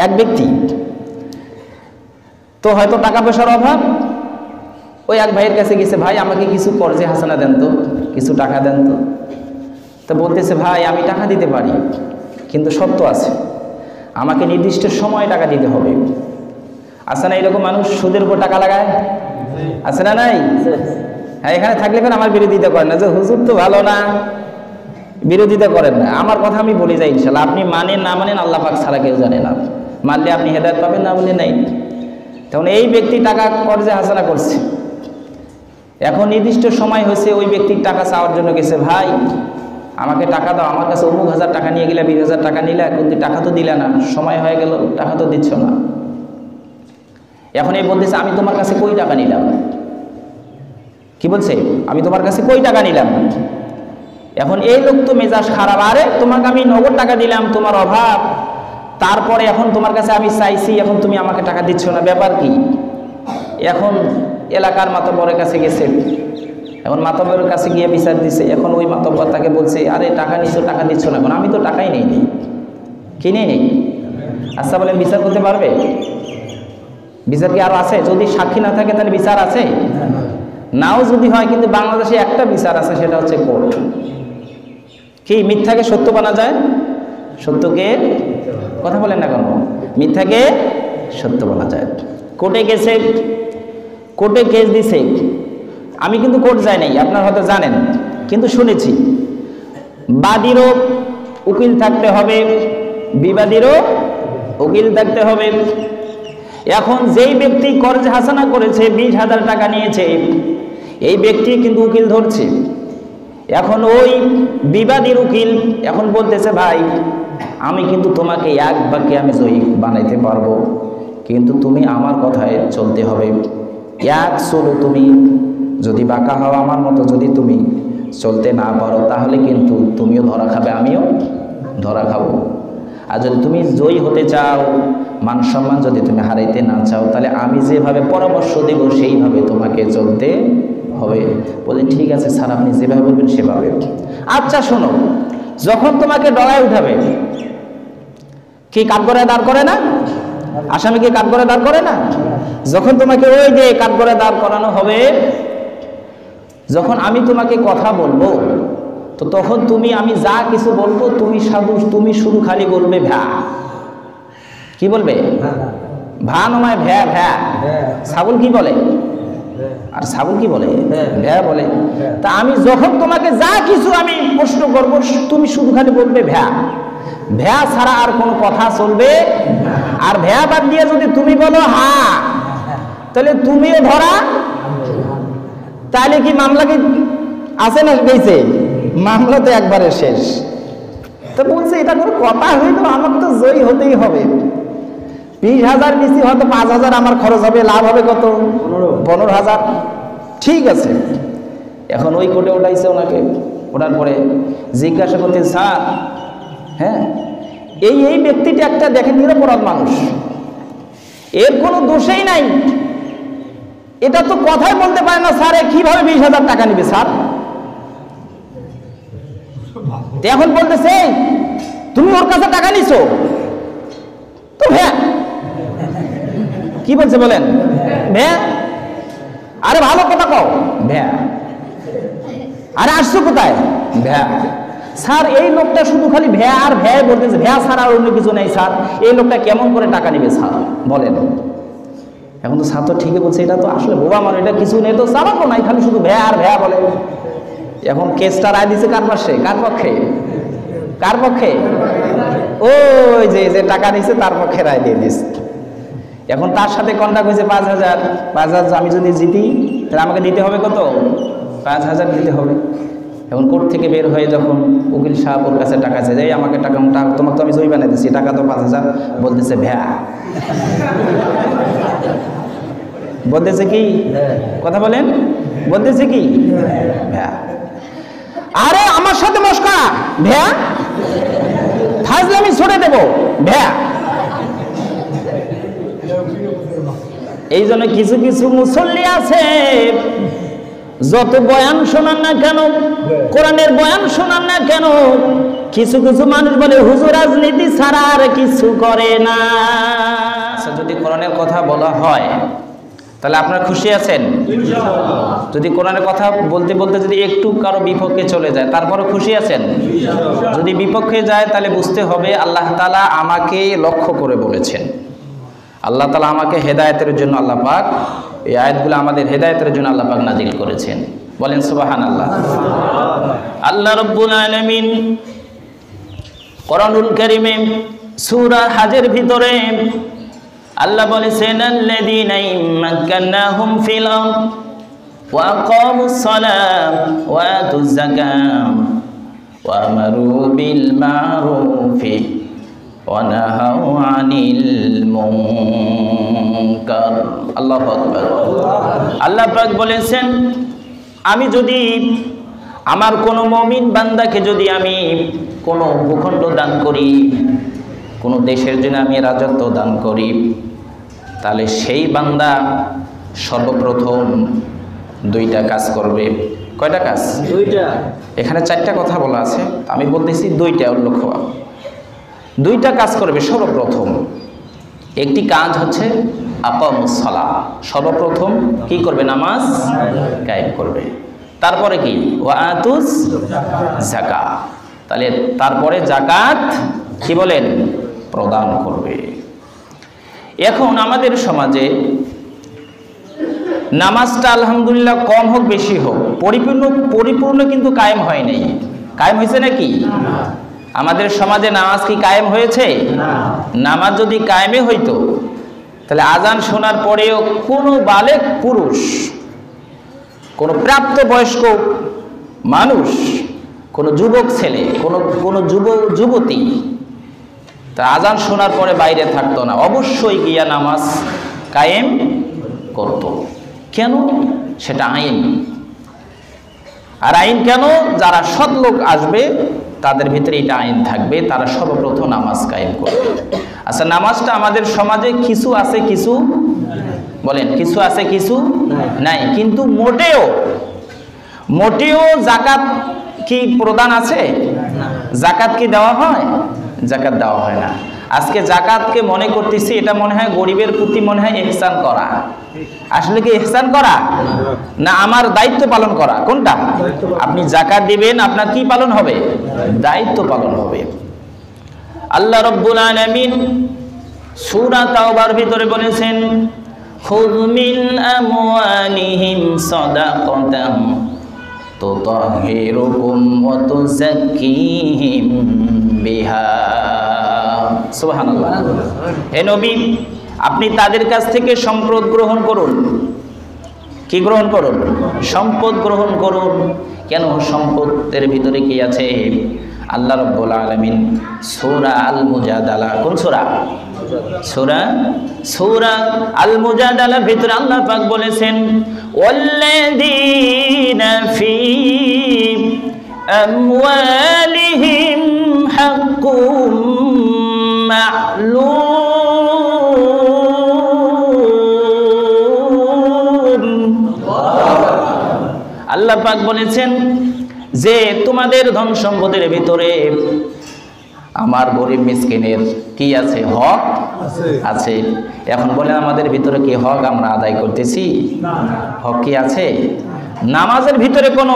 এক ব্যক্তি তো হয়তো টাকা পয়সার অভাব, ওই এক ভাইয়ের কাছে গেছে, ভাই আমাকে কিছু কর্জে হাসানা দেন তো, কিছু টাকা দেন তো। তো বলতেছে, ভাই আমি টাকা দিতে পারি, কিন্তু শর্ত আছে, আমাকে নির্দিষ্ট সময় টাকা দিতে হবে। আছে না এরকম মানুষ সুদের উপর টাকা লাগায়? আছে না নাই? হ্যাঁ, এখানে থাকলে কেন আমার বিরোধিতা করেন না যে হুজুর তো ভালো না, বিরোধিতা করেন না। আমার কথা আমি বলে যাই, ইনশাল্লাহ আপনি মানেন না মানেন আল্লাহ পাক ছাড়া কেউ জানে না। মানলে আপনি হেদায়েত পাবেন, না বলে নাই। তখন এই ব্যক্তি টাকা কর্জে হাসানা করছে, এখন নির্দিষ্ট সময় হয়েছে, ওই ব্যক্তির টাকা চাওয়ার জন্য গেছে, ভাই আমাকে টাকা দাও, আমার কাছে অমুক হাজার টাকা নিয়ে গেলে, 20,000 টাকা নিলে, কিন্তু টাকা তো দিলে না, সময় হয়ে গেল, টাকা তো দিচ্ছ না। এখন এই বলতেছে, আমি তোমার কাছে কই টাকা নিলাম? কি বলছে? আমি তোমার কাছে কই টাকা নিলাম? এখন এই লোক তো মেজাজ খারাপ, আরে তোমাকে আমি নগদ টাকা দিলাম, তোমার অভাব, তারপরে এখন তোমার কাছে আমি চাইছি, এখন তুমি আমাকে টাকা দিচ্ছ না, ব্যাপার কি? এখন এলাকার মাতব্বরের কাছে গেছে, এখন মাতব্বরের কাছে গিয়ে বিচার দিছে। এখন ওই মাতব্বর তাকে বলছে, আরে টাকা নিছো, টাকা দিচ্ছ না, এখন আমি তো টাকাই নেই, কিনে নেই। আচ্ছা বলেন, বিচার করতে পারবে? বিচার কি আরো আছে? যদি সাক্ষী না থাকে তাহলে বিচার আছে? নাও যদি হয়, কিন্তু বাংলাদেশে একটা বিচার আছে, সেটা হচ্ছে কোর্ট। কি মিথ্যাকে সত্য বানা যায়? সত্যকে কথা বলেন না কেন? মিথ্যাকে সত্য বলা যায়। কোর্টে গেছে, কোর্টে কেস দিছে। আমি কিন্তু কোর্ট যাই নাই, আপনারা হয়তো জানেন, কিন্তু শুনেছি বাদীরও উকিল থাকতে হবে, বিবাদীরও উকিল থাকতে হবে। এখন যেই ব্যক্তি কর্জ হাসানা করেছে, 20,000 টাকা নিয়েছে, এই ব্যক্তি কিন্তু উকিল ধরছে। এখন ওই বিবাদীর উকিল এখন বলতেছে, ভাই আমি কিন্তু তোমাকে এক বাক্যে আমি জয়ী বানাইতে পারবো, কিন্তু তুমি আমার কথায় চলতে হবে। এক চলো, তুমি যদি বাঁকা হও আমার মতো, যদি তুমি চলতে না পারো, তাহলে কিন্তু তুমিও ধরা খাবে, আমিও ধরা খাবো। আর যদি তুমি জয়ী হতে চাও, মান সম্মান যদি তুমি হারাইতে না চাও, তাহলে আমি যেভাবে পরামর্শ দেব সেইভাবে তোমাকে চলতে হবে। বলে, ঠিক আছে স্যার, আপনি যেভাবে বলবেন সেভাবে। আচ্ছা শোনো, যখন তোমাকে ডলায় উঠাবে, কি কাঠগড়ায় দাঁড় করে না? আসামিকে কাঠগড়ায় দাঁড় করে না? যখন তোমাকে ওই যে কাঠগড়ায় দাঁড় করানো হবে, যখন আমি তোমাকে কথা বলবো, তো তখন তুমি, আমি যা কিছু বলবো, তুমি শুধু খালি বলবে ভ্যা। কি বলবে? ভা নয় ভ্যা, ভ্যা। ছাগল কি বলে? আর ছাগল কি বলে? ভ্যা বলে। তা আমি যখন তোমাকে যা কিছু আমি প্রশ্ন করবো, তুমি শুধু খালি বলবে ভ্যা। ভ্যা ছাড়া আর কোনো কথা চলবে। আর ভ্যা বাদ দিয়ে যদি তুমি বলো হা, তাহলে তুমিও ধরা। তাহলে কি মামলা কি আছে না গেছে? মামলা তো একবারে শেষ। তো বলছে, এটা কোনো কথা হইল? আমাকে তো জয়ী হতেই হবে। 20,000 নিচে হয়তো 5,000 আমার খরচ হবে, লাভ হবে কত? 15,000। ঠিক আছে। এখন ওই কোর্টে ওঠাইছে ওনাকে। ওঠার পরে জিজ্ঞাসা করতে, স্যার হ্যাঁ এই ব্যক্তিটি একটা দেখেন নিরপরাধ মানুষ, এর কোনো দোষেই নাই, এটা তো কথাই বলতে পারে না, স্যার কিভাবে 20,000 টাকা নিবে স্যার? এখন বলতেছে, তুমি ওর কাছে টাকা নিছো তো ভ্যা। কি বলছে বলেন? ভ্যা। আরে ভালো কথা কও, ভ্যা। আরে আসছো কোথায়? ভ্যা। স্যার এই লোকটা শুধু খালি ভ্যা আর ভ্যা বলতেছে, ভ্যা ছাড়া আর অন্য কিছু নেই স্যার, এই লোকটা কেমন করে টাকা নিবে স্যার বলেন? এখন তো স্যার তো ঠিকই বলছে, এটা তো আসলে বোবা মানুষ, এটা কিছু নেই তো চালাবো নাই, খালি শুধু ভ্যা আর ভ্যা বলে। এখন কেসটা রায় দিছে কার পাশে? কার পক্ষে? কার পক্ষে? ওই যে টাকা নিছে তার পক্ষে রায় দিয়ে দিচ্ছে। এখন তার সাথে কন্ট্যাক্ট হয়েছে 5,000। 5,000 আমি যদি জিতি, তাহলে আমাকে দিতে হবে কত? 5,000 দিতে হবে। এখন কোর্ট থেকে বের হয়ে যখন উকিল সাহেব ওর কাছে টাকা চাই, যাই আমাকে টাকা, তোমাকে তো আমি জয়ী বানিয়ে দিচ্ছি, টাকা তো 5,000। বলতেছে ভ্যা। বলতেছে কি? কথা বলেন। বলতেছে কি? ভ্যা। আরে আমার সাথে মস্করা, ভ্যা। ফাজলামি ছড়ে দেব, ভ্যা। এই জন্য কিছু কিছু মুসল্লি আছে, যত বয়ান শোনান না কেন, কোরআনের বয়ান শোনান না কেন, কিছু কিছু মানুষ বলে হুজুর রাজনীতি ছাড়া আর কিছু করে না। আচ্ছা, যদি কোরআনের কথা বলা হয় তাহলে আপনারা খুশি আছেন? যদি কোরআনের কথা বলতে বলতে যদি একটু কারো বিপক্ষে চলে যায় তারপরে খুশি আছেন? যদি বিপক্ষে যায় তাহলে বুঝতে হবে আল্লাহ তাআলা আমাকে লক্ষ্য করে বলেছেন। আল্লাহ তাআলা আমাকে হেদায়েতের জন্য আল্লাহ পাক এই আয়াতগুলো আমাদের হেদায়েতের জন্য আল্লাহ পাক নাজিল করেছেন। বলেন সুবহানাল্লাহ। আল্লাহ রাব্বুল আলামিন কোরআনুল কারীমে সূরা হাজের ভিতরে আল্লাহ বলেছেন আল্লাযীনা ইম্মাক্কানাহুম ফিল আরদ ওয়া আকামুস সালাত ওয়া আতুজ যাকাত ওয়া আমারু বিল মারুফি ওয়া নাহাউ আনিল মুনকার। আল্লাহু আকবার। আল্লাহ পাক বলেছেন আমি যদি আমার কোনো মুমিন বান্দাকে যদি আমি কোনো ভূখণ্ড দান করি, কোনো দেশের জন্য আমি রাজত্ব দান করি, তাহলে সেই বান্দা সর্বপ্রথম দুইটা কাজ করবে। কয়টা কাজ? দুইটা। এখানে চারটা কথা বলা আছে, আমি বলতেছি দুইটা উল্লেখ হওয়া। দুইটা কাজ করবে সর্বপ্রথম। একটি কাজ হচ্ছে আকামুস সালাহ, সর্বপ্রথম কি করবে? নামাজ কায়েম করবে। তারপরে কি? ওয়া আতুজ যাকাত, তাহলে তারপরে যাকাত কি বলেন? প্রদান করবে। এখন আমাদের সমাজে নামাজটা আলহামদুলিল্লাহ কম হোক বেশি হোক পরিপূর্ণ কিন্তু কায়েম হয় নাই। কায়েম হয়েছে নাকি? আমাদের সমাজে নামাজ কি কায়েম হয়েছে? নামাজ যদি কায়েমে হইতো তাহলে আজান শোনার পরেও কোনো বালেক পুরুষ, কোনো প্রাপ্তবয়স্ক মানুষ, কোনো যুবক ছেলে, কোনো যুবতী তা আজান শোনার পরে বাইরে থাকতো না, অবশ্যই গিয়া নামাজ কায়েম করত। কেন? সেটা আইন। আর আইন কেন? যারা সৎ লোক আসবে তাদের ভিতরে এটা আইন থাকবে, তারা সর্বপ্রথম নামাজ কায়েম করবে। আচ্ছা, নামাজটা আমাদের সমাজে কিছু আছে কিছু বলেন, কিছু আছে কিছু নাই। কিন্তু মোটেও যাকাত কি প্রদান আছে? যাকাত কি দেওয়া হয়? যাকাত দেওয়া হয় না। আজকে যাকাতকে মনে করতেছি এটা মনে হয় গরিবের প্রতি মনে হয় ইহসান করা। আসলে কি ইহসান করা না আমার দায়িত্ব পালন করা? কোনটা? আপনি যাকাত দিবেন, আপনার কি পালন হবে? দায়িত্ব পালন হবে। আল্লাহ রাব্বুল আলামিন সূরা তাওবার ভিতরে বলেছেন খুয মিন আমওয়ালিহিম সাদাকাতান তুতাহহিরুকুম ওয়া তুযাক্কিহিম বিহা। সুবহানাল্লাহ। হে নবী, আপনি তাদের কাছ থেকে সম্পদ গ্রহণ করুন। কি গ্রহণ করুন? সম্পদ গ্রহণ করুন। কেন? সম্পদের ভিতরে কি আছে? আল্লাহ রাব্বুল আলামিন সূরা আল মুজাদালা, কোন সূরা? সূরা আল মুজাদালার ভিতরে আল্লাহ পাক বলেছেন ওয়াল্লাযীনা ফি আমওয়ালিহিম হাক্কুম মা'লুম। আল্লাহ পাক বলেছেন যে তোমাদের ধন সম্পদের ভিতরে আমার গরিব মিসকিনের কি আছে? হক আছে। এখন বলে আমাদের ভিতরে কি হক আমরা আদায় করতেছি? হক কি আছে? নামাজের ভিতরে কোনো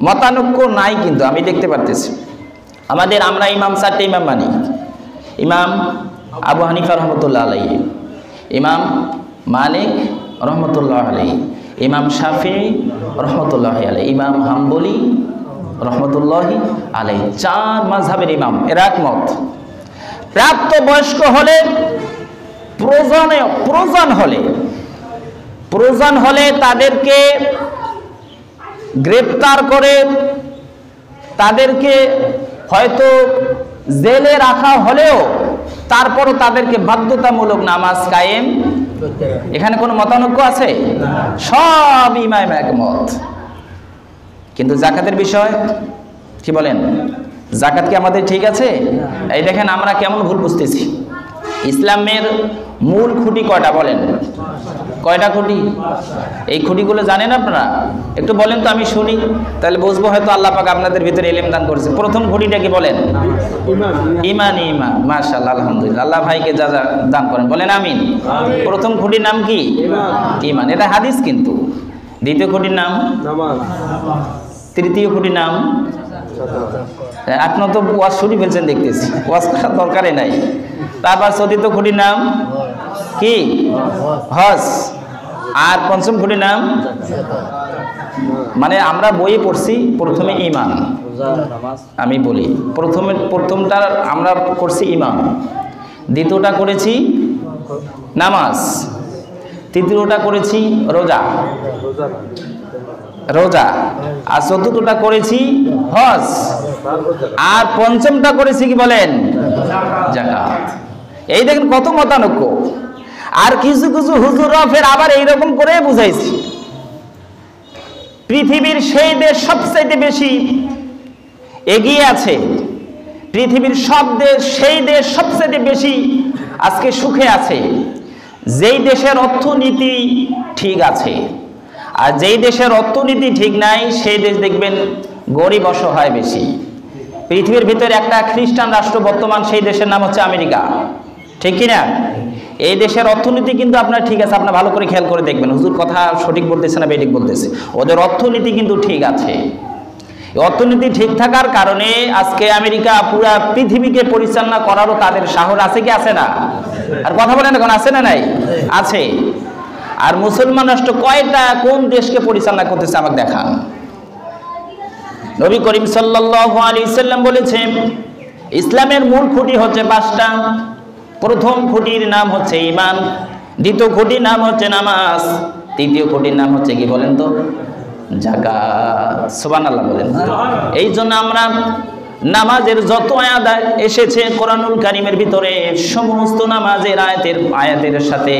মতানৈক্য নাই, কিন্তু আমি দেখতে পারতেছি আমরা ইমাম চারটে ইমাম মানি। ইমাম আবু হানিফা রহমতুল্লাহ আলাইহি, ইমাম মালিক রহমতুল্লাহ আলাইহি, ইমাম শাফিঈ রহমতুল্লাহ আলাইহি, ইমাম হাম্বলি রহমতুল্লাহি আলাইহি। চার মাযহাবের ইমাম এর একমত। প্রাপ্ত বয়স্ক হলে প্রয়োজন হলে তাদেরকে গ্রেফতার করে তাদেরকে হয়তো জেলে রাখা হলেও তারপরও তাদেরকে বাধ্যতামূলক নামাজ কায়েম। এখানে কোনো মতানৈক্য আছে? সব ইমাম একমত। কিন্তু যাকাতের বিষয় কি বলেন? যাকাত কি আমাদের ঠিক আছে? এই দেখেন আমরা কেমন ভুল বুঝতেছি। ইসলামের মূল খুঁটি কয়টা বলেন? কয়টা খুঁটি? এই খুঁটিগুলো জানেন আপনারা? একটু বলেন তো, আমি শুনি, তাহলে বুঝবো হয়তো আল্লাহ পাক আপনাদের ভিতরে ইলম দান করেছে। প্রথম খুঁটিটা কি বলেন? ঈমান। ঈমান, মাশাআল্লাহ, আলহামদুলিল্লাহ, আল্লাহ ভাইকে যা যা দান করেন, বলেন আমিন। প্রথম খুঁটির নাম কি? ঈমান। এটা হাদিস কিন্তু। দ্বিতীয় খুঁটির নাম নামাজ। তৃতীয় খুঁটির নাম, আপনার তো ওয়াজ শুনি ফেলছেন দেখতেছি, ওয়াজ করার দরকারই নাই। তারপর চতুর্থ খুঁটির নাম কি? হজ। আর পঞ্চম খুঁটির নাম, মানে বইয়ে পড়ছি প্রথমে ঈমান, আমি বলি প্রথমটা আমরা করছি ঈমান, দ্বিতীয়টা করেছি নামাজ, তৃতীয়টা করেছি রোজা, আর চতুর্থটা করেছি হজ, আর পঞ্চমটা করেছি কি বলেন? যাকাত। এই দেখেন কত মতানৈক্য। আর কিছু কিছু হুজুররা ফের আবার এইরকম করে বুঝাইছি, পৃথিবীর সেই দেশ সবচেয়ে বেশি এগিয়ে আছে, পৃথিবীর সব দেশ, সেই দেশ সবচেয়ে বেশি আজকে সুখে আছে যেই দেশের অর্থনীতি ঠিক আছে। আর যেই দেশের অর্থনীতি ঠিক নাই সেই দেশ দেখবেন গরিব অসহায় বেশি। পৃথিবীর ভিতরে একটা খ্রিস্টান রাষ্ট্র বর্তমান, সেই দেশের নাম হচ্ছে আমেরিকা, ঠিক কিনা? এই দেশের অর্থনীতি কিন্তু আপনার ঠিক আছে, আপনার ভালো করে খেয়াল করে দেখবেন, হুজুর কথা সঠিক বলতেছে না বেঠিক বলতেছে, ওদের অর্থনীতি কিন্তু ঠিক আছে। অর্থনীতি ঠিক থাকার কারণে আজকে আমেরিকা পুরা পৃথিবীকে পরিচালনা করারও তাদের সাহস আছে কি আছে না? আর কথা বলেন এখন, আছে না নাই? আছে। আর মুসলমান রাষ্ট্র কয়টা, কোন দেশকে পরিচালনা করতেছে আমাকে দেখান। নবী করিম সাল্লাল্লাহু আলাইহি সাল্লাম বলেছেন ইসলামের মূল খুঁটি হচ্ছে 5টা। প্রথম খুঁটির নাম হচ্ছে ঈমান, দ্বিতীয় খুঁটির নাম হচ্ছে নামাজ, তৃতীয় খুঁটির নাম হচ্ছে কি বলেন তো? যাকাত। সুবহানাল্লাহ বলেন। এই জন্য আমরা নামাজের যত আয়াত এসেছে কোরআনুল কারীমের ভিতরে, সমস্ত নামাজের আয়াতের সাথে,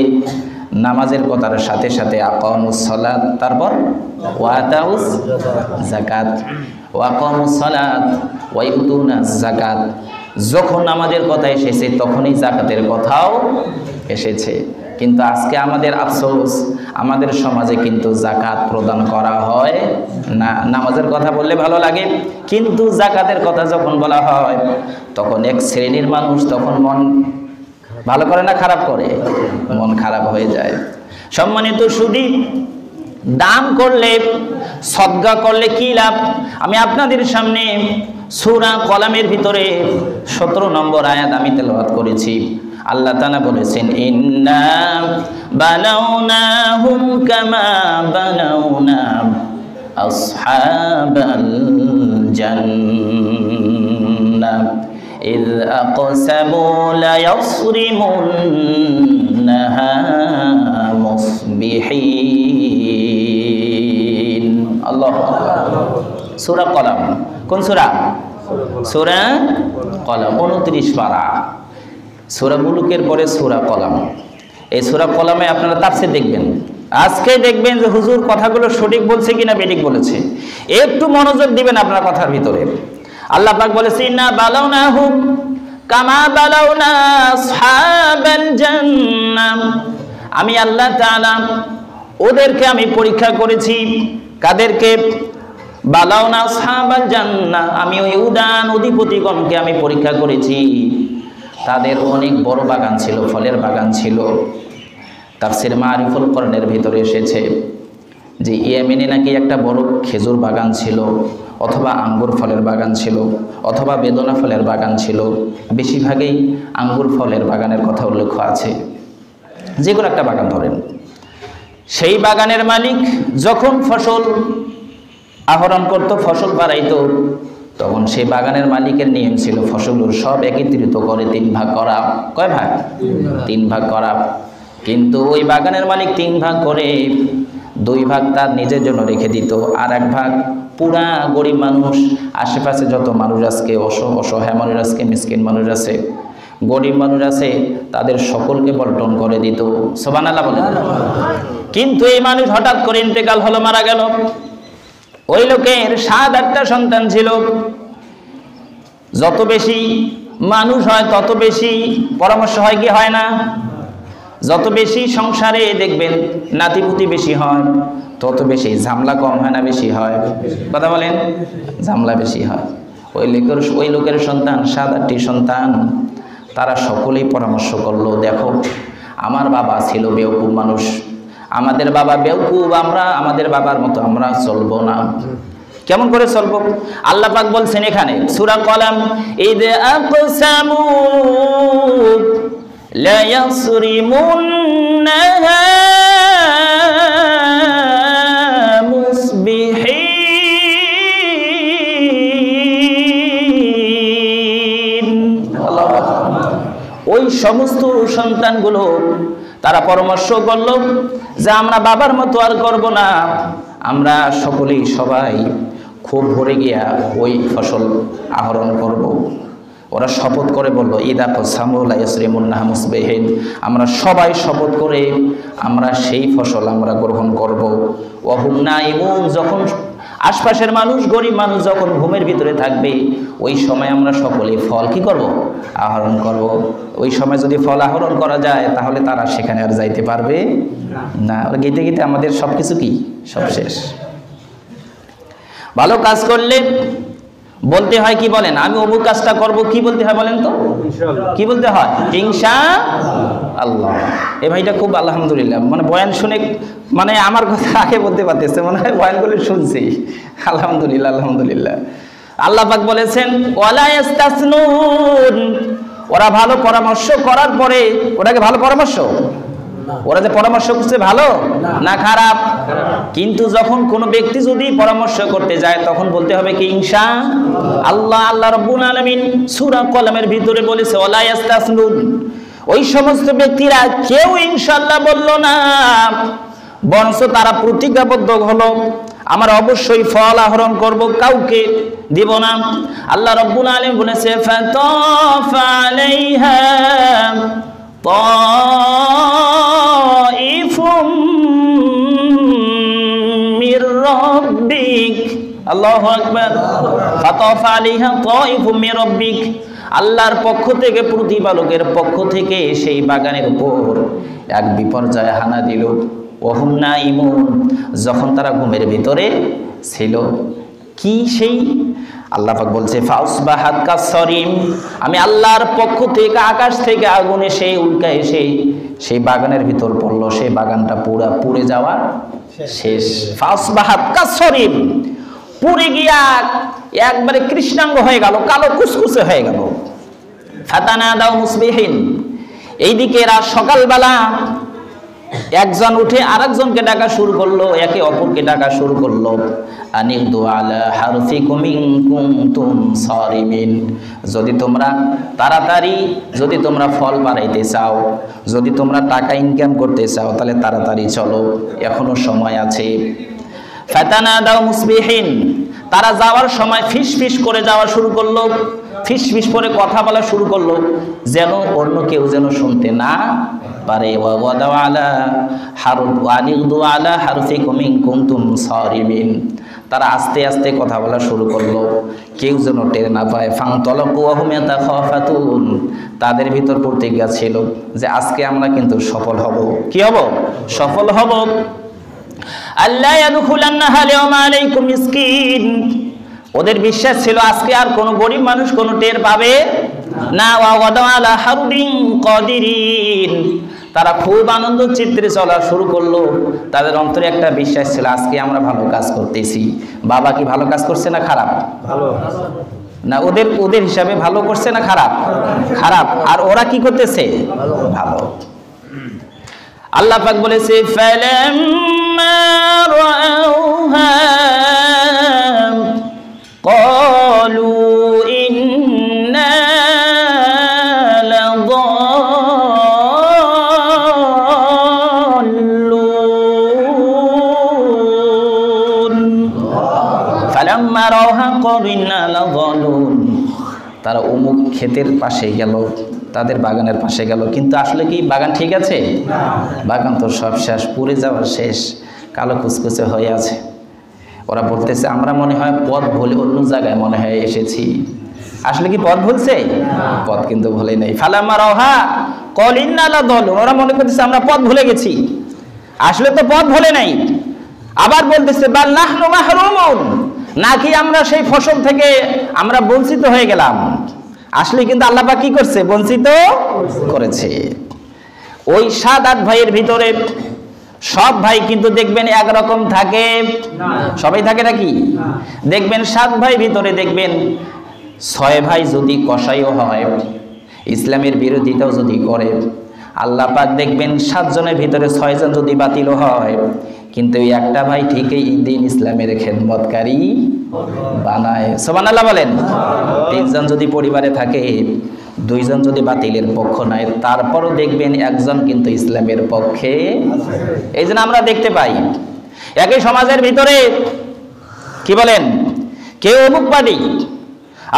নামাজের কথার সাথে সাথে আকামুস সালাত, তারপর ওয়াতাউস যাকাত, ওয়াকামুস সালাত ওয়া ইউতুনাজ যাকাত। যখন নামাজের কথা এসেছে তখনই যাকাতের কথাও এসেছে। কিন্তু আজকে আমাদের আফসোস, আমাদের সমাজে কিন্তু যাকাত প্রদান করা হয় না। নামাজের কথা বললে ভালো লাগে, কিন্তু যাকাতের কথা যখন বলা হয় তখন এক শ্রেণীর মানুষ তখন মন ভালো করে না খারাপ করে? মন খারাপ হয়ে যায়। সম্মানিত সুধী, দান করলে, সদকা করলে কি লাভ? আমি আপনাদের সামনে সূরা কলামের ভিতরে 17 নম্বর আয়াত আমি তেলাওয়াত করেছি। আল্লাহ তাআলা বলেছেন ইন্না বালাউনাহুম কামা বালাউনা আসহাবাল জান্নাহ إذ أقسموا ليصرمنها مصبحين الله أكبر সূরা কলাম। কোন সূরা? সূরা কলাম, 29 পারা। সূরা মুলুকের পরে সূরা কলাম। এই সূরা কলামে আপনারা তাফসীর দেখবেন, আজকে দেখবেন যে হুজুর কথাগুলো সঠিক বলছে কিনা বেঠিক বলেছে। একটু মনোযোগ দিবেন আপনার কথার ভিতরে। আল্লাহ পাক বলেছেন ইন্না বালাউনাহুম কামা বালাউনা আসহাবাল জান্নাহ, আমি আল্লাহ তাআলা ওদেরকে আমি পরীক্ষা করেছি। কাদেরকে? বালাউনা আসহাবাল জান্নাহ, আমি ওই উদান অধিপতিগণকে আমি পরীক্ষা করেছি। তাদের অনেক বড় বাগান ছিল, ফলের বাগান ছিল। তাফসীর মারিফুল কোরআনের ভিতরে এসেছে যে ইয়েমেনে নাকি একটা বড় খেজুর বাগান ছিল, অথবা আঙ্গুর ফলের বাগান ছিল, অথবা বেদনা ফলের বাগান ছিল। বেশিরভাগই আঙ্গুর ফলের বাগানের কথা উল্লেখ আছে। যে কোনো একটা বাগান ধরেন, সেই বাগানের মালিক যখন ফসল আহরণ করত, ফসল বাড়াইত, তখন সেই বাগানের মালিকের নিয়ম ছিল ফসলগুলো সব একত্রিত করে 3 ভাগ করা। কয় ভাগ? 3 ভাগ করা। কিন্তু ওই বাগানের মালিক 3 ভাগ করে 2 ভাগ তার নিজের জন্য রেখে দিত, আর 1 ভাগ পুরা গরিব মানুষ, আশেপাশে যত মানুষ আজকে অসহায় মানুষ আজকে, মিসকিন মানুষ আছে, গরিব মানুষ আছে, তাদের সকলকে বন্টন করে দিত। সুবহানাল্লাহ বলেন। কিন্তু এই মানুষ হঠাৎ করে ইন্তেকাল হলো, মারা গেল। ওই লোকের 7-8টা সন্তান ছিল। যত বেশি মানুষ হয় তত বেশি পরামর্শ হয় কি হয় না? যত বেশি সংসারে দেখবেন নাতিপুতি বেশি হয়, তত বেশি ঝামেলা কম হয় না বেশি হয়? কথা বলেন, ঝামেলা বেশি হয়। ওই লোকের সন্তান 7-8টি সন্তান, তারা সকলেই পরামর্শ করলো, দেখো আমার বাবা ছিল বেওকুফ মানুষ, আমাদের বাবা বেওকুফ, আমাদের বাবার মতো আমরা চলবো না। কেমন করে চলবো? আল্লাহ পাক বলছেন এখানে সূরা কলাম, ইদ আকসামু লা ইয়াসরিমুন্নাহা মুসবিহিন। ওই সমস্ত সন্তানগুলো তারা পরামর্শ করলো যে আমরা বাবার মতো আর করব না, আমরা সকলেই সবাই খুব ভরে গিয়া ওই ফসল আহরণ করব। ওরা শপথ করে বলল, ইদা কসামুল ইয়াসরিমুন্নাহা মুসবিহিন, আমরা সবাই শপথ করে আমরা সেই ফসল আমরা গ্রহণ করব। ওয়াহুম নাইমুন, যখন আশপাশের মানুষ, গরিব মানুষ যখন ঘুমের ভিতরে থাকবে, ওই সময় আমরা সকলে ফল কি করব? আহরণ করব। ওই সময় যদি ফল আহরণ করা যায় তাহলে তারা সেখানে আর যাইতে পারবে না। গেতে গেতে আমাদের সব কিছু কি সব শেষ। ভালো কাজ করলে বলতে হয় কি বলেন, আমি অমুক কাজটা করব, কি বলতে হয় বলেন তো? কি বলতে হয়? ইনশাআল্লাহ। এই ভাইটা খুব আলহামদুলিল্লাহ, মানে বয়ান শুনে মানে আমার কথা আগে বলতে পারতেছে, মনে হয় বয়ানগুলো শুনছি। আলহামদুলিল্লাহ, আলহামদুলিল্লাহ। আল্লাহ পাক বলেছেন ওয়ালা ইস্তাসনুন, ওরা ভালো পরামর্শ করার পরে, ওটাকে ভালো পরামর্শ, ওরা যে পরামর্শ করছে ভালো না খারাপ? কিন্তু যখন কোনো ব্যক্তি যদি পরামর্শ করতে যায় তখন বলতে হবে কি ইনশাআল্লাহ। আল্লাহ রাব্বুল আলামিন সূরা কলমের ভিতরে বলেছে ওয়ালা ইস্তাসনুন, ওই সমস্ত ব্যক্তিরা কেউ ইনশাআল্লাহ বলল না, বরঞ্চ তারা প্রতিজ্ঞাবদ্ধ হলো আমরা অবশ্যই ফল আহরণ করব, কাউকে দিব না। আল্লাহ রাব্বুল আলামিন বলেছে ফাতাফা আলাইহা তাইফুম মির রাব্বিক, আল্লাহু আকবার। ফাতাফা আলাইহা তাইফুম মির রাব্বিক, আল্লাহর পক্ষ থেকে, প্রতিপালকের পক্ষ থেকে সেই বাগানের উপর এক বিপর্যয় হানা দিল। ওহুম নাইমুন, যখন তারা ঘুমের ভিতরে ছিল। কি সেই? আল্লাহ পাক বলছে ফাউসবাহাত কাসরিম, আমি আল্লাহর পক্ষ থেকে আকাশ থেকে আগুন এসে উল্কা এসে সেই বাগানের ভিতর পড়লো, সেই বাগানটা পুরা পুড়ে যাওয়া শেষ। ফাউসবাহাত কাসরিম, পুড়ে গিয়া একবারে কৃষ্ণাঙ্গ হয়ে গেল, কালো কুচকুচে হয়ে গেল। ফাতানাদাউ মুসবিহিন, এইদিকে এরা সকালবেলা একজন উঠে আরেকজনকে ডাকা শুরু করলো, একে অপরকে ডাকা শুরু করলো, আনিদু আলা হারফিকুম ইন কুনতুম সারিমিন, যদি তোমরা তাড়াতাড়ি, যদি তোমরা ফল বাড়াইতে চাও, যদি তোমরা টাকা ইনকাম করতে চাও, তাহলে তাড়াতাড়ি চলো, এখনো সময় আছে। ফাতানাদাউ মুসবিহিন, তারা যাওয়ার সময় ফিস ফিস করে যাওয়া শুরু করলো, ফিস ফিস করে কথা বলা শুরু করলো, যেন অন্য কেউ যেন শুনতে না পারে। ওয়াদাউ আলা আনিদু আলা হারফিকুম ইন কুনতুম সারিমিন, তারা আস্তে আস্তে কথা বলা শুরু করলো, কেউ যেন টের না পায়। ফানতালাকু ওয়া হুম ইয়াতাখাফাতুন, তাদের ভিতর প্রতিজ্ঞা ছিল যে আজকে আমরা কিন্তু সফল হব। কি হব? সফল হব। আল্লা ইয়াদখুলান্নাহা লিয়াউমা আলাইকুম মিসকিন, ওদের বিশ্বাস ছিল আজকে আর কোনো গরিব মানুষ কোনো টের পাবে না। ওয়াদাউ আলা হারবিন কাদিরিন, তারা খুব আনন্দ চিত্রে চলা শুরু করলো, তাদের অন্তরে একটা বিশ্বাস ছিল আজকে আমরা ভালো কাজ করতেছি। বাবা কি ভালো কাজ করছে না খারাপ? ভালো না, ওদের হিসাবে ভালো করছে না খারাপ? খারাপ। আর ওরা কি করতেছে? ভালো। আল্লাহ পাক বলেছে ফালাম্মা রাআউহা ক্বালু ইন্না লাযাল্লুন। ফালাম্মা রাআউহা ক্বালু ইন্না লাযাল্লুন, তারা অমুক ক্ষেতের পাশে গেল, তাদের বাগানের পাশে গেল, কিন্তু আসলে কি বাগান ঠিক আছে? বাগান তো সব শেষ, পুড়ে যাওয়ার শেষ, কালো কুচকুচে হয়ে আছে। ওরা বলতেছে আমরা মনে হয় পথ ভুলে অন্য জায়গায় মনে হয় এসেছি। আসলে কি পথ ভুলছে? পথ কিন্তু ভুলে নেই। ফালাম্মা রাআউহা ক্বাল ইন্না লাযাল্লুন, ওরা মনে করতেছে আমরা পথ ভুলে গেছি, আসলে তো পথ ভুলে নাই। আবার বলতেছে বাল নাহনু মাহরুমুন, নাকি আমরা সেই ফসল থেকে আমরা বঞ্চিত হয়ে গেলাম। আসলে কিন্তু আল্লাহ পাক কি করছে, বঞ্চিত করেছে। ওই 7-8 ভাইয়ের ভিতরে সব ভাই কিন্তু দেখবেন একরকম থাকে না, সবাই থাকে নাকি? দেখবেন 7 ভাই ভিতরে দেখবেন 6 ভাই যদি কসাইও হয়, ইসলামের বিরোধিতাও যদি করে, আল্লাহ পাক দেখবেন 7 জনের ভিতরে 6 জন যদি বাতিল হয়, কিন্তু এই একটা ভাই ঠিকই দিন ইসলামের খেদমতকারী বানায়। সুবহানাল্লাহ বলেন। 3 জন যদি পরিবারে থাকে, 2 জন যদি বাতিলের পক্ষ নেয়, তারপরও দেখবেন একজন কিন্তু ইসলামের পক্ষে। এই জন্য আমরা দেখতে পাই একই সমাজের ভিতরে কি বলেন, কেউ অমুক পার্টি,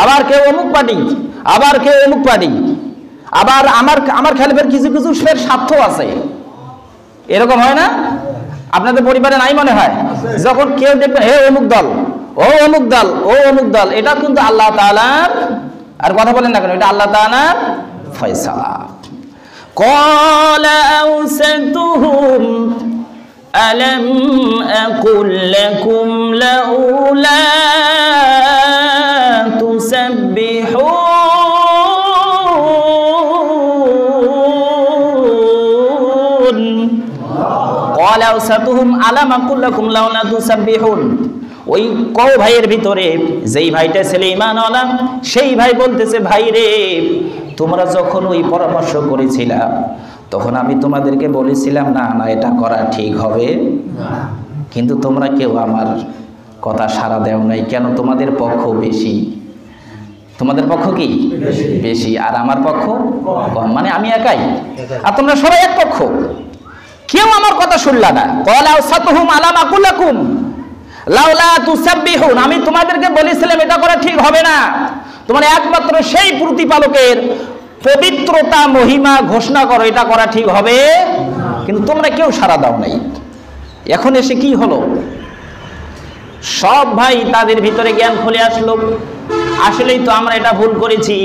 আবার কেউ অমুক পার্টি, আবার কেউ অমুক পার্টি, আবার আমার খেলাফের কিছু কিছু স্বার্থ আছে। এরকম হয় না? আপনাদের পরিবারে নাই মনে হয়? যখন কেউ দেখবেন হে অমুক দল, ও অমুক দল, ও অমুক দল, এটা কিন্তু আল্লাহ তাআলার, আর কথা বলেন না কেন, এটা আল্লাহ তাআলার ফয়সালা। ক্বালা আওসাতুহুম আলাম আকুল লাকুম লাউলা তুসাব্বিহুন, ক্বালা আওসাতুহুম আলাম আকুল লাকুম লাউলা তুসাব্বিহুন। ওই কও ভাইয়ের ভিতরে যেই ভাইটা ছেলে ঈমানওয়ালা, সেই ভাই বলতেছে ভাই রে, তোমরা যখন ওই পরামর্শ করেছিলা তখন আমি তোমাদেরকে বলেছিলাম না না এটা করা ঠিক হবে না, কিন্তু তোমরা কেউ আমার কথা সাড়া দেও নাই। কেন? তোমাদের পক্ষ বেশি। তোমাদের পক্ষ কি বেশি, আর আমার পক্ষ কম, মানে আমি একাই, আর তোমরা সবাই এক পক্ষ, কেউ আমার কথা শুনলা না। ক্বালা আওসাতুহুম আলাম আকুল লাকুম লাউলা তুসাব্বিহুন, আমি তোমাদেরকে বলেছিলাম এটা করা ঠিক হবে না। তোমরা একমাত্র সেই প্রতিপালকের পবিত্রতা মহিমা ঘোষণা করো, এটা করা ঠিক হবে, কিন্তু তোমরা কেউ সাড়া দাও নাই। এখন এসে কি হলো, সব ভাই তাদের ভিতরে জ্ঞান খুলে আসলো, আসলেই তো আমরা এটা ভুল করেছি।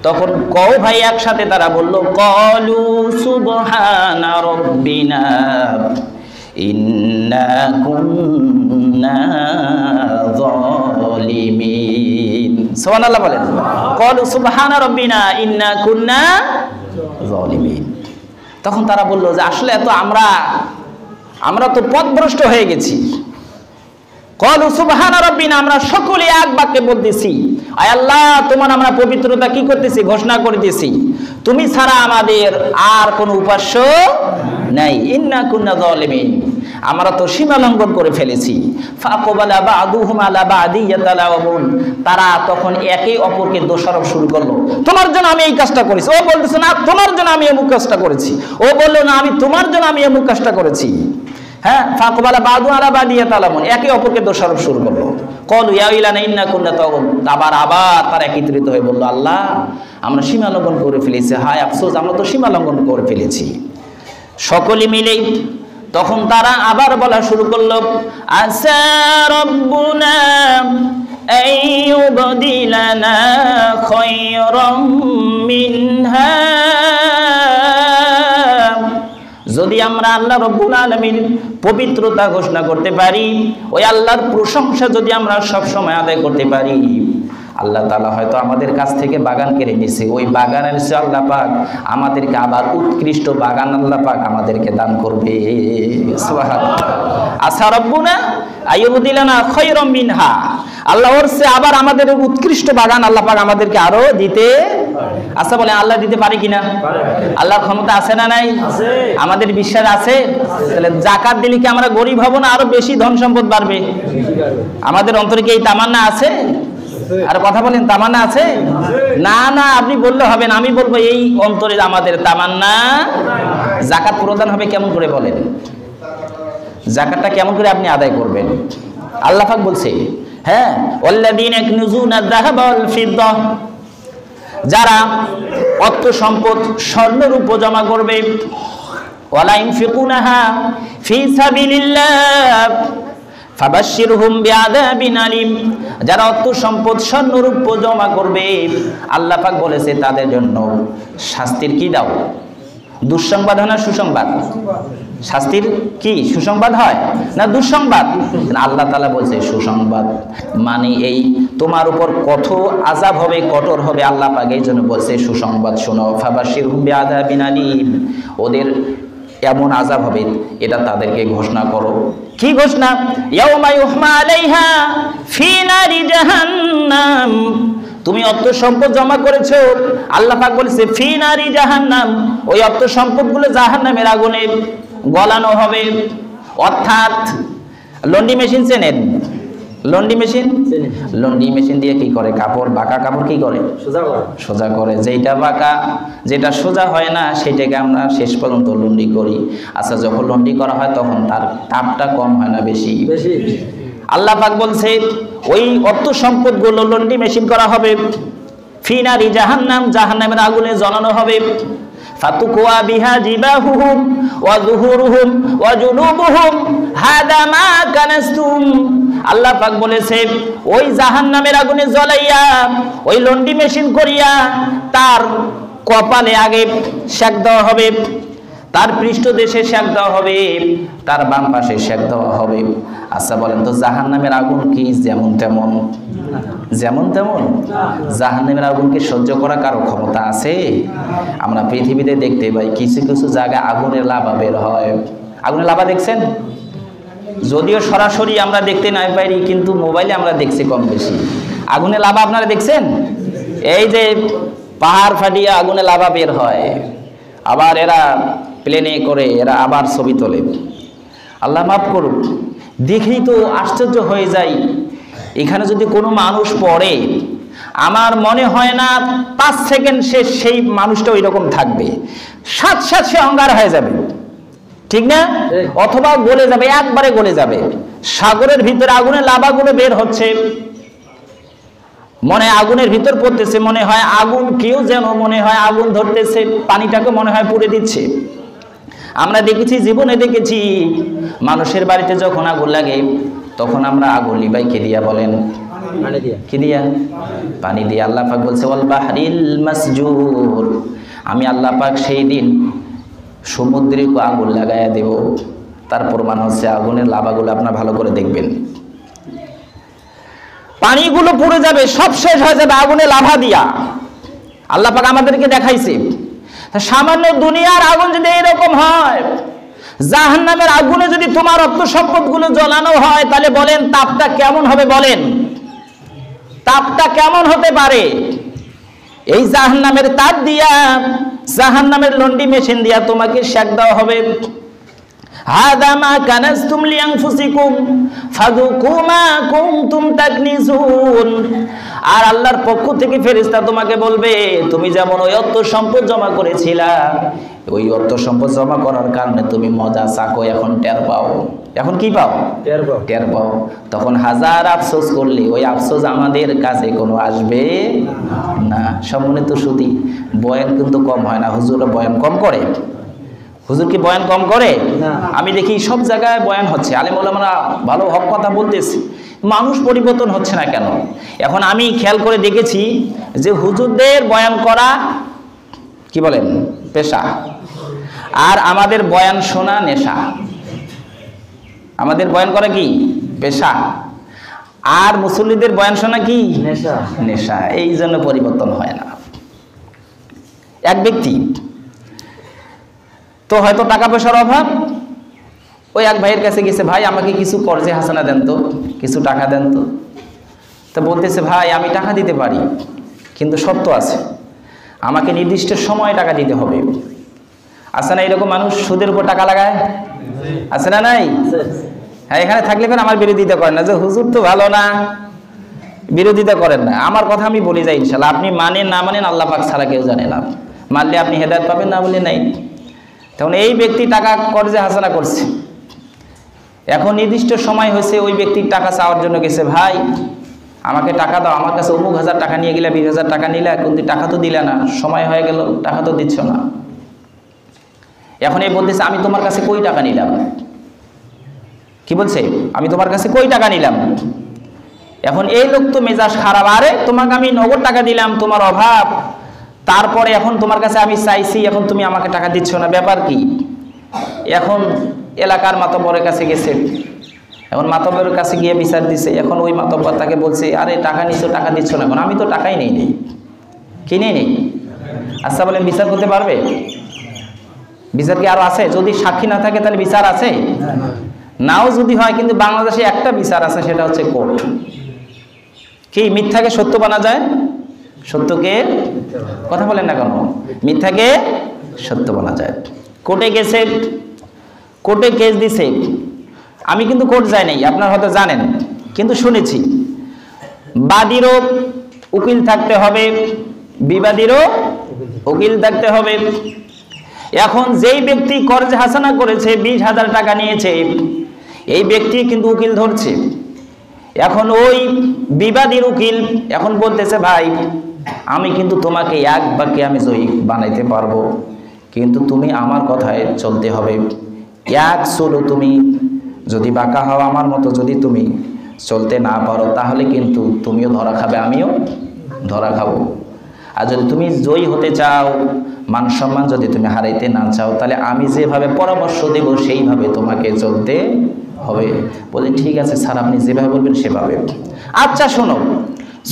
তখন কও ভাই একসাথে তারা বলল ক্বালু সুবহানা রাব্বিনা ইন্না কুন্না যালিমিন। সুবহানাল্লাহ বলেন। ক্বালু সুবহানা রাব্বিনা ইন্না কুন্না যালিমিন। তখন তারা বলল যে আসলে এত আমরা তো পথভ্রষ্ট হয়ে গেছি। ক্বালু সুবহানা রাব্বিনা, আমরা সকলে এক বাক্যে বলতেছি আয় আল্লাহ তোমার আমরা পবিত্রতা কি করতেছি, ঘোষণা করতেছি, তুমি ছাড়া আমাদের আর কোনো উপাস্য নাই। ইন্না কুন্না যালিমিন, আমরা তো সীমা লঙ্ঘন করে ফেলেছি। ফাকাবালা বাদুহুম আলা বাদি ইয়াতালাওয়াবুন, তারা তখন একে অপরকে দোষারোপ শুরু করলো। তোমার জন্য আমি এই কাজটা করেছি, ও বলতেছে না তোমার জন্য আমি এমুক কাজটা করেছি, ও বললো না আমি তোমার জন্য আমি এমুক কাজটা করেছি। হ্যাঁ, ফাকাবালা বাদু আলা বাদি ইয়াতালাওয়াবুন, একে অপরকে দোষারোপ শুরু করলো। ক্বালু ইয়া ওয়াইলানা ইন্না কুন্না তাগুন, আবার তারা একত্রিত হয়ে বলল আল্লাহ আমরা সীমা লঙ্ঘন করে ফেলেছি, হায় আফসোস আমরা তো সীমা লঙ্ঘন করে ফেলেছি। সকলে মিলে তখন তারা আবার বলা শুরু করলো আসা রাব্বুনা আইয়ুবদিলানা খায়রাম মিনহা, যদি আমরা আল্লাহ রাব্বুল আলামিন পবিত্রতা ঘোষণা করতে পারি, ওই আল্লাহর প্রশংসা যদি আমরা সব সময় আদায় করতে পারি, আল্লাহ তাআলা হয়তো আমাদের কাছ থেকে বাগান কেড়ে নিছে, ওই বাগানের চেয়ে আল্লাহ পাক আমাদেরকে আবার উৎকৃষ্ট বাগান আল্লাহ পাক আমাদেরকে দান করবে। সুবহানাল্লাহ। আসা রাব্বুনা আইয়ুবদিলানা খায়রাম মিনহা, আল্লাহর চেয়ে আবার আমাদের উৎকৃষ্ট বাগান আল্লাহ পাক আমাদেরকে আরো দিতে। আচ্ছা বলে আল্লাহ দিতে পারে কিনা? আল্লাহর ক্ষমতা আছে না নাই? আমাদের বিশ্বাস আছে। তাহলে যাকাত দিলে কি আমরা গরিব হব না আরো বেশি ধন সম্পদ বাড়বে? আমাদের অন্তরে কি এই তামান্না আছে? আর কথা বলেন, তামান্না আছে? না না, আপনি বললে হবে না, আমি বলবো এই অন্তরে আমাদের তামান্না। যাকাত প্রদান হবে কেমন করে বলেন? যাকাতটা কেমন করে আপনি আদায় করবেন? আল্লাহ পাক বলছে, হ্যাঁ, ওয়াল্লাযীনা ইয়াকনুজুনা আয-যাহাবা ওয়াল ফিদ্দা, যারা অর্থ সম্পদ স্বর্ণ রূপ জমা করবে, ওয়ালা ইনফিকুনাহা ফি সাবিলিল্লাহ ফাবাশশিরহুম বিআযাবিন আলীম, যারা অর্থ সম্পদ স্বর্ণ রূপ জমা করবে, আল্লাহ পাক বলেছে তাদের জন্য শাস্তির কি দাও? দুঃসংবাদ হয় না সুসংবাদ? শাস্তির কি সুসংবাদ হয় না দুঃসংবাদ? আল্লাহ তাআলা বলছে সুসংবাদ মানে এই তোমার উপর কত আযাব হবে, কঠোর হবে আল্লাহ পাক এই জন্য বলছে সুসংবাদ শোনো। ফাবাশশিরহুম বিআযাবিন আলীম, ওদের এমন আযাব হবে এটা তাদেরকে ঘোষণা করো। কি ঘোষণা? ইয়াউমা ইউহমা আলাইহা ফি নারি জাহান্নাম, তুমি অর্থ সম্পদ জমা করেছো, আল্লাহ পাক বলেছে ফি নারি জাহান্নাম, ওই অর্থ সম্পদগুলো জাহান্নামের আগুনে গলানো হবে। অর্থাৎ লন্ড্রি মেশিন চেনেন? লন্ড্রি মেশিন, লন্ড্রি মেশিন দিয়ে কি করে? কাপড়, বাঁকা কাপড় কি করে? সোজা করে। যেটা বাঁকা, যেটা সোজা হয় না সেটাকে আমরা শেষ পর্যন্ত লন্ড্রি করি। আচ্ছা, যখন লন্ড্রি করা হয় তখন তার তাপটা কম হয় না বেশি? আল্লাহ পাক বলছে ওই অর্থ সম্পদগুলো লন্ড্রি মেশিন করা হবে। ফি নারি জাহান্নাম, জাহান্নামের আগুনে জ্বালানো হবে। ফাতুকুয়া বিহা জিবাহুহুম ওয়া যুহুরুহুম ওয়া জুনুবুহুম হাদা মা কানাস্তুম, আল্লাহ পাক বলেছে ওই জাহান্নামের আগুনে জ্বলাইয়া, ওই লন্ড্রি মেশিন করিয়া তার কপালে আগে সেক দেওয়া হবে, তার পৃষ্ঠদেশে সেক দেওয়া হবে, তার বাম পাশে সেক দেওয়া হবে। আচ্ছা বলেন তো জাহান্নামের আগুন কি যেমন তেমন? যেমন তেমন? জাহান্নামের আগুনকে সহ্য করা কারো ক্ষমতা আছে? আমরা পৃথিবীতে দেখতে পাই কিছু কিছু জায়গায় আগুনের লাভা বের হয়। আগুনের লাভা দেখছেন? যদিও সরাসরি আমরা দেখতে নাই পারি, কিন্তু মোবাইলে আমরা দেখছি কম বেশি। আগুনের লাভা আপনারা দেখছেন? এই যে পাহাড় ফাটিয়ে আগুনের লাভা বের হয়, আবার এরা প্লেনে করে এরা আবার ছবি তোলে। আল্লাহ মাফ করুক, দেখেই তো আশ্চর্য হয়ে যায়। এখানে যদি কোনো মানুষ পড়ে, আমার মনে হয় না 5 সেকেন্ড সেই মানুষটা ওই রকম থাকবে, সাথে সাথে সে অঙ্গার হয়ে যাবে, ঠিক না? অথবা গলে যাবে, একবারে গলে যাবে। সাগরের ভিতরে আগুনের লাভাগুলো বের হচ্ছে, মনে আগুনের ভিতর পড়তেছে, মনে হয় আগুন, কেউ যেন মনে হয় আগুন ধরতেছে, পানিটাকে মনে হয় পুড়ে দিচ্ছে। আমরা দেখেছি, জীবনে দেখেছি, মানুষের বাড়িতে যখন আগুন লাগে তখন আমরা আগুন লিবাই কে দিয়া? বলেন কি দিয়া? পানি দিয়ে। আল্লাহ পাক বলছে ওয়াল বাহরিল মাসজুর, আমি আল্লাহ পাক সেই দিন সমুদ্রে আগুন লাগাইয়া দেব। তার প্রমাণ হচ্ছে আগুনের লাভাগুলো আপনারা ভালো করে দেখবেন, পানিগুলো পুড়ে যাবে, সব শেষ হয়ে যাবে আগুনে লাভা দিয়া। আল্লাহ পাক আমাদেরকে দেখাইছে। সামান্য দুনিয়ার আগুন যদি এরকম হয়, জাহান্নামের আগুনে যদি তোমার রক্ত সম্পদগুলো জ্বালানো হয়, তাহলে বলেন তাপটা কেমন হবে? বলেন তাপটা কেমন হতে পারে? এই জাহান্নামের তাপ দিয়া, জাহান্নামের লন্ড্রি মেশিন দিয়া তোমাকে সেক দেওয়া হবে। হাদা মা কানাস্তুম লিআনফুসিকুম ফাযুকু মা কুনতুম তাকনিজুন, আর আল্লাহর পক্ষ থেকে ফেরেশতা তোমাকে বলবে তুমি যেমন ওই অর্থ সম্পদ জমা করেছিলা, ওই অর্থ সম্পদ জমা করার কারণে তুমি মজা চাকো, এখন টের পাও। এখন কি পাও? টের পাও। তখন হাজার আফসোস করলে ওই আফসোস আমাদের কাছে কোনো আসবে না। সম্মানিত সুধী, বয়ান কিন্তু কম হয় না। হুজুররা বয়ান কম করে? হুজুর কি বয়ান কম করে? আমি দেখি সব জায়গায় বয়ান হচ্ছে, আলেম ওলামারা ভালো হক কথা বলতেছে, মানুষ পরিবর্তন হচ্ছে না কেন? এখন আমি খেয়াল করে দেখেছি যে হুজুরদের বয়ান করা কি বলেন পেশা, আর আমাদের বয়ান শোনা নেশা। আমাদের বয়ান করা কি পেশা, আর মুসল্লিদের বয়ান শোনা কি নেশা। নেশা। এই জন্য পরিবর্তন হয় না। এক ব্যক্তি তো হয়তো টাকা পয়সার অভাব, ওই এক ভাইয়ের কাছে গেছে, ভাই আমাকে কিছু কর্জে হাসানা দেন তো, কিছু টাকা দেন তো। তো বলতেছে ভাই আমি টাকা দিতে পারি, কিন্তু শর্ত আছে, আমাকে নির্দিষ্ট সময় টাকা দিতে হবে। আছে না এরকম মানুষ সুদের উপর টাকা লাগায়? আছে না? নাই? হ্যাঁ, এখানে থাকলে কেন আমার বিরোধিতা করেন না যে হুজুর তো ভালো না? বিরোধিতা করেন না, আমার কথা আমি বলে যাই ইনশাল্লাহ। আপনি মানেন না মানেন আল্লাহ পাক ছাড়া কেউ জানে না। মানলে আপনি হেদায়েত পাবেন, না বলে নাই। তখন এই ব্যক্তি টাকা কর্জে হাসানা করছে, এখন নির্দিষ্ট সময় হয়েছে, ওই ব্যক্তির টাকা চাওয়ার জন্য গেছে, ভাই আমাকে টাকা দাও, আমার কাছে অমুক 1000 টাকা নিয়ে গেলে, 20,000 টাকা নিলে, কিন্তু টাকা তো দিলে না, সময় হয়ে গেল, টাকা তো দিচ্ছ না। এখন এই বলতেছে আমি তোমার কাছে কই টাকা নিলাম? কি বলছে? আমি তোমার কাছে কই টাকা নিলাম? এখন এই লোক তো মেজাজ খারাপ, আরে তোমাকে আমি নগদ টাকা দিলাম, তোমার অভাব, তারপরে এখন তোমার কাছে আমি চাইছি, এখন তুমি আমাকে টাকা দিচ্ছ না, ব্যাপার কি? এখন এলাকার মাতব্বরের কাছে গেছে, এখন মাতব্বরের কাছে গিয়ে বিচার দিছে। এখন ওই মাতব্বর তাকে বলছে, আরে টাকা নিছো, টাকা দিচ্ছ না, এখন আমি তো টাকাই নেই কি নেই। আচ্ছা বলেন, বিচার করতে পারবে? বিচার কি আরো আছে? যদি সাক্ষী না থাকে তাহলে বিচার আছে? নাও যদি হয়, কিন্তু বাংলাদেশে একটা বিচার আছে, সেটা হচ্ছে কোর্ট। কি মিথ্যাকে সত্য বানা যায়, সত্যকে কথা বলেন না কেন, মিথ্যাকে সত্য বানা যায়। কোর্টে গেছে, কোর্টে কেস দিছে। আমি কিন্তু কোর্ট যাই নাই, আপনারা হয়তো জানেন, কিন্তু শুনেছি বাদীরও উকিল থাকতে হবে, বিবাদীরও উকিল থাকতে হবে। এখন যেই ব্যক্তি কর্জে হাসানা করেছে, 20,000 টাকা নিয়েছে, এই ব্যক্তি কিন্তু উকিল ধরছে। এখন ওই বিবাদীর উকিল এখন বলতেছে, ভাই আমি কিন্তু তোমাকে এক বাক্যে আমি জয়ী বানাইতে পারবো, কিন্তু তুমি আমার কথায় চলতে হবে। এক চলো, তুমি যদি বাঁকা হও আমার মতো, যদি তুমি চলতে না পারো, তাহলে কিন্তু তুমিও ধরা খাবে, আমিও ধরা খাবো। আর যদি তুমি জয়ী হতে চাও, মান সম্মান যদি তুমি হারাইতে না চাও, তাহলে আমি যেভাবে পরামর্শ দেব সেইভাবে তোমাকে চলতে হবে। বলে ঠিক আছে স্যার, আপনি যেভাবে বলবেন সেভাবে। আচ্ছা শোনো,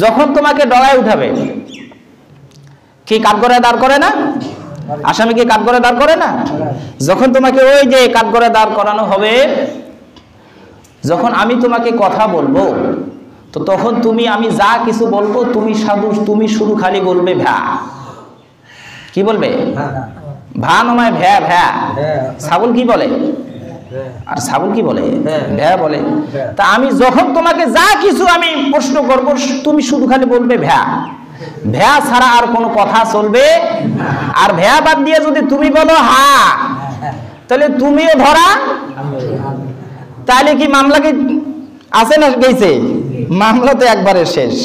যখন তোমাকে ডলায় উঠাবে, কি কাঠগড়ায় দাঁড় করে না? আসামিকে কাঠগড়ায় দাঁড় করে না? যখন তোমাকে ওই যে কাঠগড়ায় দাঁড় করানো হবে, যখন আমি তোমাকে কথা বলবো, তো তখন তুমি, আমি যা কিছু বলবো, তুমি শুধু খালি বলবে ভ্যা। কি বলবে? ভা নয় ভ্যা। ভ্যা ছাগল কি বলে? আর ছাগল কি বলে? ভ্যা বলে। তা আমি যখন তোমাকে যা কিছু আমি প্রশ্ন করব, তুমি শুধু খালি বলবে ভ্যা। ভ্যা ছাড়া আর কোনো কথা চলবে। আর ভ্যা বাদ দিয়ে যদি তুমি বলো হা, তাহলে তুমিও ধরা। তাহলে কি মামলা কি আছে না গেছে? মামলা তো একবারে শেষ।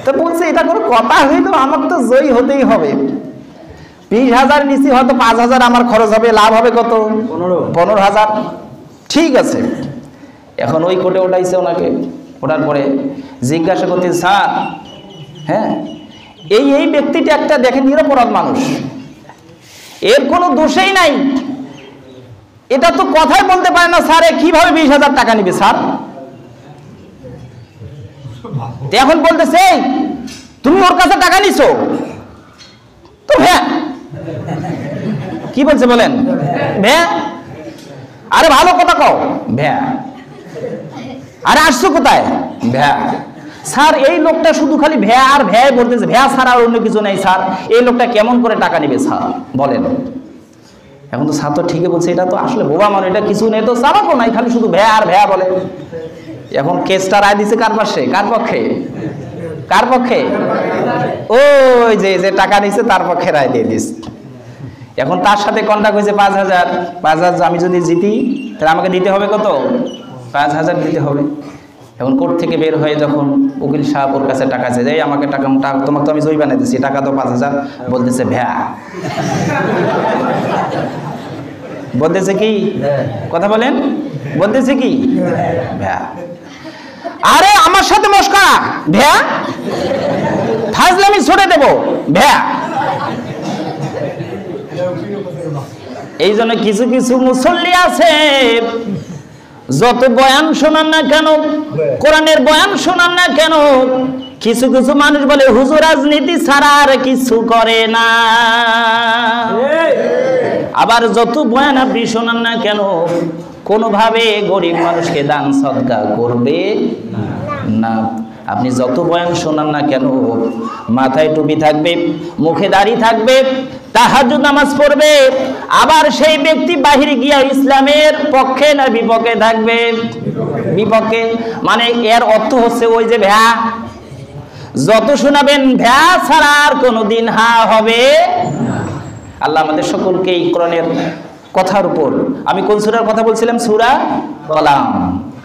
তো বলছে এটা কোনো কথা হইলো, আমাকে তো জয়ী হতেই হবে। 20,000 নিচে হয়তো 5,000 আমার খরচ হবে, লাভ হবে কত? 15,000। ঠিক আছে। এখন ওই কোর্টে ওঠাইছে ওনাকে। ওঠার পরে জিজ্ঞাসা করতে, স্যার হ্যাঁ এই ব্যক্তিটা একটা দেখেন নিরপরাধ মানুষ, এর কোনো দোষেই নাই, এটা তো কথাই বলতে পারে না, স্যার কিভাবে 20,000 টাকা নিবে স্যার? এখন বলতেছে তুমি ওর কাছে টাকা নিছো তো ভ্যা। কি বলছে বলেন? ভ্যা। আরে ভালো কথা কও, ভ্যা। আরে আসছো কোথায়? ভ্যা। স্যার এই লোকটা শুধু খালি ভ্যা আর ভ্যা বলতেছে, ভ্যা ছাড়া আর অন্য কিছু নেই স্যার, এই লোকটা কেমন করে টাকা নিবে স্যার বলেন? এখন তো স্যার তো ঠিকই বলছে, এটা তো আসলে বোবা মানুষ, এটা কিছু নেই তো চালাকও নাই, খালি শুধু ভ্যা আর ভ্যা বলে। এখন কেসটা রায় দিছে কার পাশে? কার পক্ষে? কার পক্ষে? ওই যে টাকা নিছে তার পক্ষে রায় দিয়ে দিস। এখন তার সাথে কন্ট্যাক্ট হয়েছে 5,000। 5,000 আমি যদি জিতি, তাহলে আমাকে দিতে হবে কত? 5,000 দিতে হবে। এখন কোর্ট থেকে বের হয়ে যখন উকিল সাহেব ওর কাছে টাকা চেয়ে যায়, আমাকে টাকা, তোমাকে তো আমি জয়ী বানিয়ে দিচ্ছি, টাকা তো 5,000। বলতেছে ভ্যা। বলতেছে কি? কথা বলেন। বলতেছে কি? ভ্যা। আরে আমার সাথে মস্করা, ভ্যা। ফাজলামি ছড়ে দেব, ভ্যা। এই জন্য কিছু কিছু মুসল্লি আছে, যত বয়ান শোনান না কেন, কোরআনের বয়ান শোনান না কেন, কিছু কিছু মানুষ বলে হুজুর রাজনীতি ছাড়া আর কিছু করে না। আবার যত বয়ান আপনি শোনান না কেন, কোনোভাবে গরিব মানুষকে দান সদকা করবে না। আপনি যত বয়ান শোনান না কেন, মাথায় টুপি থাকবে, মুখে দাড়ি থাকবে, তাহাজ্জুদ নামাজ পড়বে, আবার সেই ব্যক্তি বাহিরে গিয়া ইসলামের পক্ষে না বিপক্ষে থাকবে? বিপক্ষে। মানে এর অর্থ হচ্ছে ওই যে ভ্যা, যত শোনাবেন ভ্যা ছাড়া আর কোনোদিন হা হবে। আল্লাহ আমাদের সকলকে এই কোরআনের কথার উপর, আমি কোন সূরার কথা বলছিলাম? সূরা কলাম।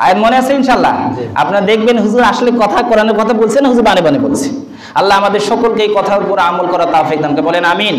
আয়াত মনে আছে ইনশাআল্লাহ? আপনারা দেখবেন হুজুর আসলে কথা কোরআনের কথা বলছেন, হুজুর বানে বানে বলছে। আল্লাহ আমাদের সকলকে এই কথার উপর আমল করা তৌফিক দান করে, বলেন আমিন।